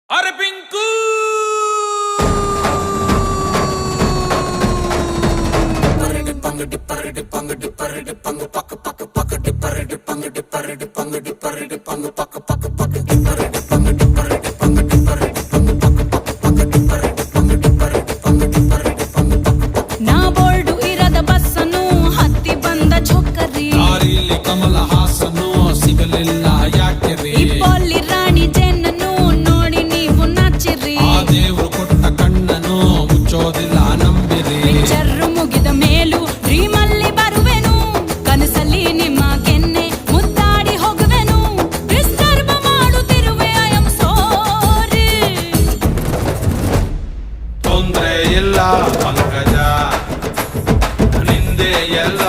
ಅರೆ ಪಿಂಕು ನಾ ಬೋರ್ಡು ಇರದ ಬಸ್ಸನ್ನು ಹತ್ತಿ ಬಂದ ಚೊಕ್ಕರಿ ದಾರಿಲಿ ಕಮಲ ಹಾಸನು ಸಿಗಲಿಲ್ಲ ಯಾಕೆರಿ ಇಪ್ಪಲ್ಲಿ ರಾಣಿ ಜೇನನ್ನು ನೋಡಿ ನೀವು ನಾಚಿರಿ ಆ ದೇವ್ರು ಕೊಟ್ಟ ಕಣ್ಣನು ಮುಚ್ಚೋದಿಲ್ಲ ನಂಬಿರಿ ಪಿಕ್ಚರ್ ಮುಗಿದ ಮೇಲೂ ಡ್ರೀಮಲ್ಲಿ ಬರುವೆನು ಕನಸಲ್ಲಿ ನಿಮ್ಮ ಕೆನ್ನೆ ಮುದ್ದಾಡಿ ಹೋಗುವೆನು ಡಿಸ್ಟರ್ಬ್ ಮಾಡುತ್ತಿರುವೆ ಐ ಆಮ್ ಸಾರಿ ತೊಂದ್ರೆ ಇಲ್ಲ ಪಂಕಜ ನಿಂದೆ ಎಲ್ಲ